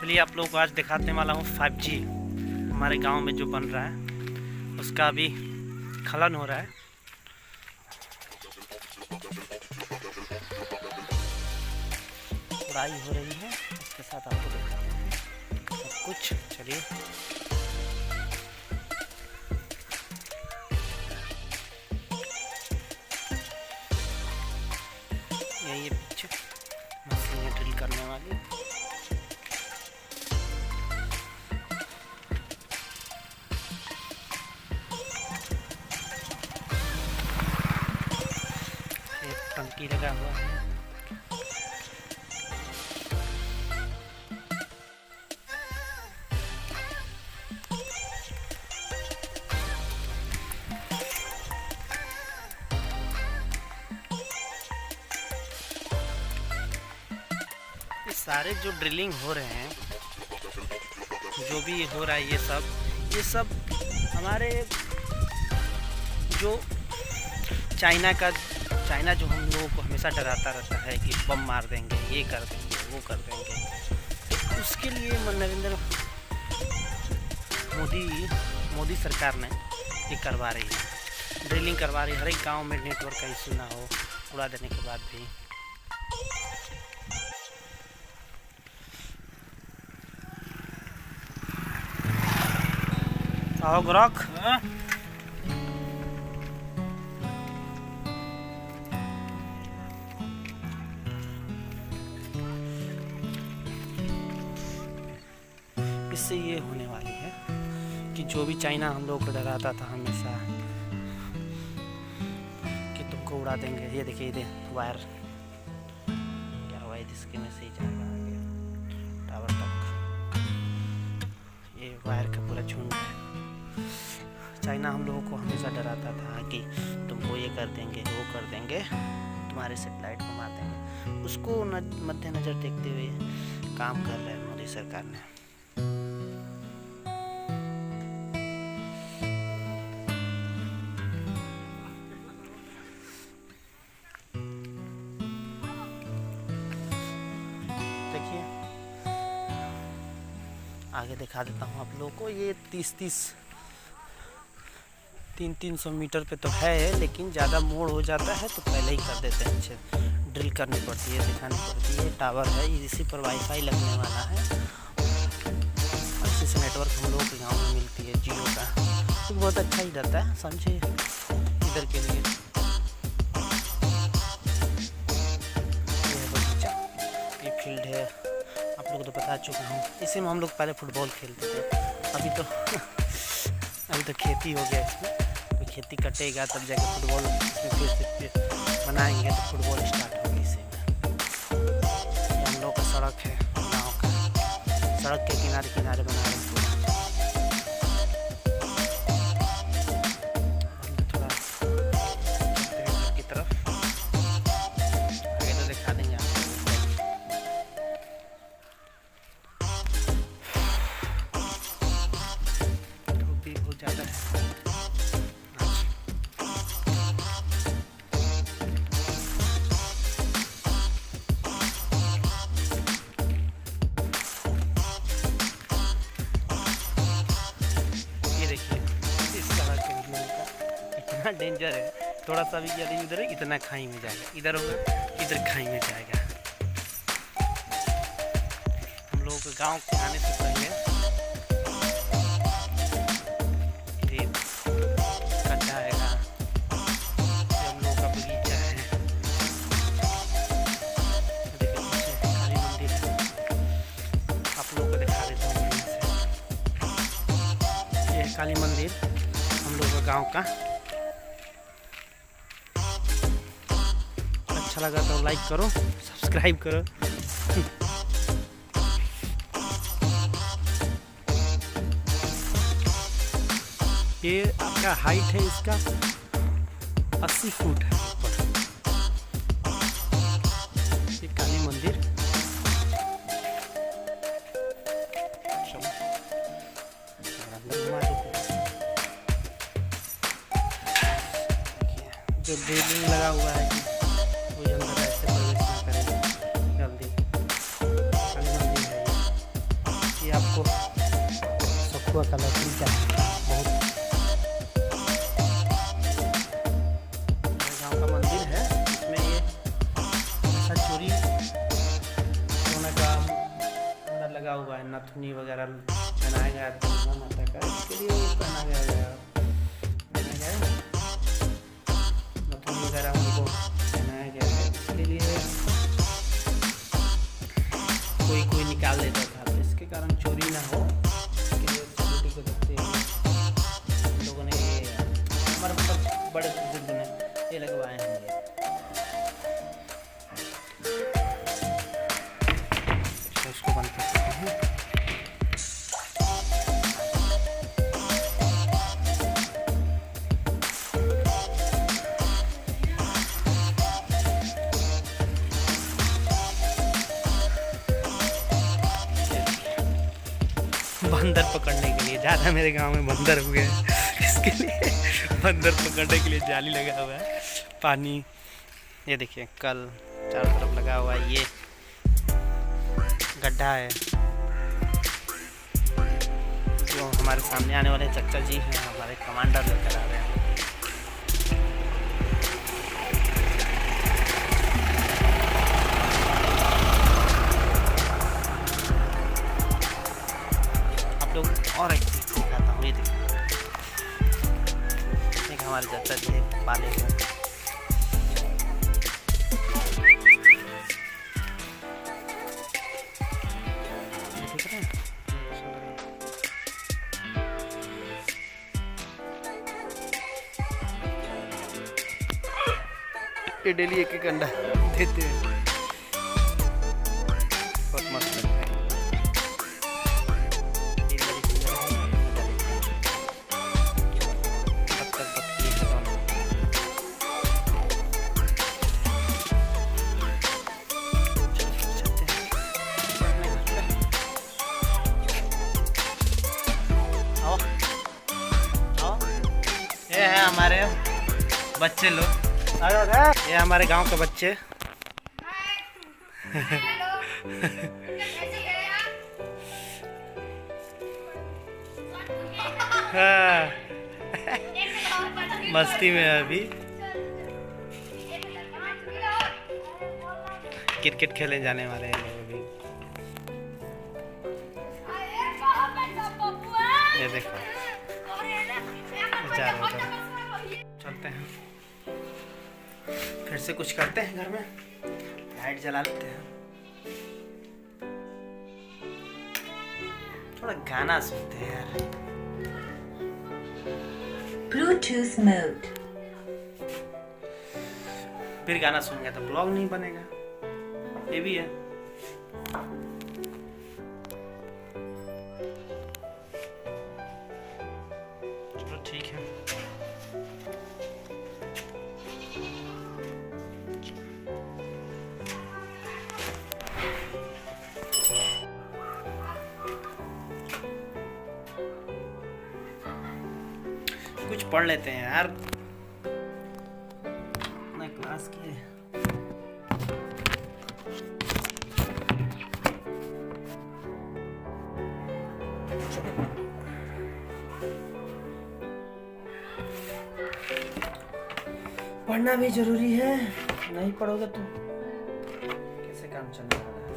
चलिए आप लोगों को आज दिखाने वाला हूँ 5G हमारे गांव में जो बन रहा है उसका अभी खनन हो रहा है। उड़ाई हो रही है, इसके साथ आपको दिखाते हैं सब कुछ। चलिए यही है पीछे मशीन ड्रिल करने वाली। एक टंकी लगा हुआ है। ये सारे जो ड्रिलिंग हो रहे हैं, जो भी हो रहा है, ये सब हमारे जो चाइना जो हम लोगों को हमेशा डराता रहता है कि बम मार देंगे, ये कर देंगे, वो कर देंगे। उसके लिए मोदी सरकार ने ये करवा रही है, ड्रिलिंग करवा रही है। हर एक गाँव में नेटवर्क का इशू ना हो उड़ा देने के बाद भी। आओ ग्राहक, इससे ये होने वाली है कि जो भी चाइना हम लोग को डराता था हमेशा कि तुमको उड़ा देंगे। ये देखिए, ये वायर क्या हुआ है, इसके में से ही जाएगा आगे टावर तक। ये वायर का पूरा झुंड है। चाइना हम लोगों को हमेशा डराता था कि तुमको ये कर देंगे, वो कर देंगे, तुम्हारे सेटेलाइट को मार देंगे। उसको मद्देनजर देखते हुए काम कर रहे हैं मोदी सरकार ने। देखिए आगे दिखा देता हूँ आप लोगों को। ये 300 मीटर पे तो है, लेकिन ज़्यादा मोड़ हो जाता है तो पहले ही कर देते हैं। अच्छे ड्रिल करनी पड़ती है, दिखानी पड़ती है। टावर है, इसी पर वाईफाई लगने वाला है। अच्छे से नेटवर्क हम लोगों के गांव में मिलती है जियो का, तो बहुत अच्छा ही रहता है, समझे इधर के लिए। ये बगीचा, ये फील्ड है, आप लोगों को तो बता चुका हूँ। इसी में हम लोग पहले फुटबॉल खेलते थे। अभी तो खेती हो गया इसमें। खेती कटेगा तब जाके फुटबॉल फिर से बनाएंगे, तो फुटबॉल स्टार्ट होगी इसी में। ये हम लोग का सड़क है गाँव का, सड़क के किनारे किनारे बना रहे हैं। थोड़ा की तरफ आगे तो दिखा देंगे आपको। धूप भी बहुत ज़्यादा है। इतना डेंजर है, थोड़ा सा भी यदि उधर है इतना खाई में जाएगा, इधर होगा इधर खाई में जाएगा। हम लोगों के गांव के आने से पहले ये गड्ढा आएगा, ये हम लोगों का बगीचा है। काली मंदिर है, आप लोगों को दिखा देता हूँ। ये है काली मंदिर हम लोगों का गाँव का। अच्छा लगा तो लाइक करो, सब्सक्राइब करो। ये आपका हाइट है इसका 80 फुट है ऊपर। ये काली मंदिर जो ड्रिलिंग लगा हुआ है कि कोई अंदर ऐसे प्रवेश ना करे जल्दी। काली मंदिर है ये। आपको सखुआ का लकड़ी का बहुत गाँव का मंदिर है, इसमें ये ऐसा चोरी सोने का अंदर लगा हुआ है, नथुनी वगैरह पहनाया गया दुर्गा माता का, इसके लिए पहना गया नथुनी वगैरह उनको पहनाया गया है, इसके लिए कोई निकाल लेता था, तो इसके कारण चोरी ना हो इसके लिए सिक्योरिटी को देखते हुए हम लोगों ने ये हमारे मतलब बड़े बुजुर्ग ने ये लगवाए हैं। ये उसको बंद कर सकते हैं। बंदर पकड़ने के लिए, ज़्यादा मेरे गांव में बंदर हुए हैं, इसके लिए बंदर पकड़ने के लिए जाली लगा हुआ है। पानी ये देखिए कल चारों तरफ लगा हुआ है, ये गड्ढा है जो हमारे सामने आने वाले चचा जी हैं, हमारे कमांडर लेकर आ रहे हैं। और एक चीज़ दिखाता हूँ, ये देखिए एक हमारे चाचा जी पाले हुए देख रहे हैं, ये डेली एक एक अंडा देते हैं, बहुत मस्त लगता है। ये है हमारे बच्चे लोग, ये हमारे गांव के बच्चे हाँ मस्ती में है अभी, क्रिकेट खेलने जाने वाले हैं लोग अभी। ये देखो चलते हैं, फिर से कुछ करते हैं घर में, लाइट जला लेते हैं, थोड़ा गाना सुनते हैं यार। Bluetooth mode. फिर गाना सुनेंगे तो ब्लॉग नहीं बनेगा, ये भी है। चलो ठीक है, कुछ पढ़ लेते हैं यार, मैं क्लास की पढ़ना भी जरूरी है, नहीं पढ़ोगे तो कैसे काम चलने वाला है।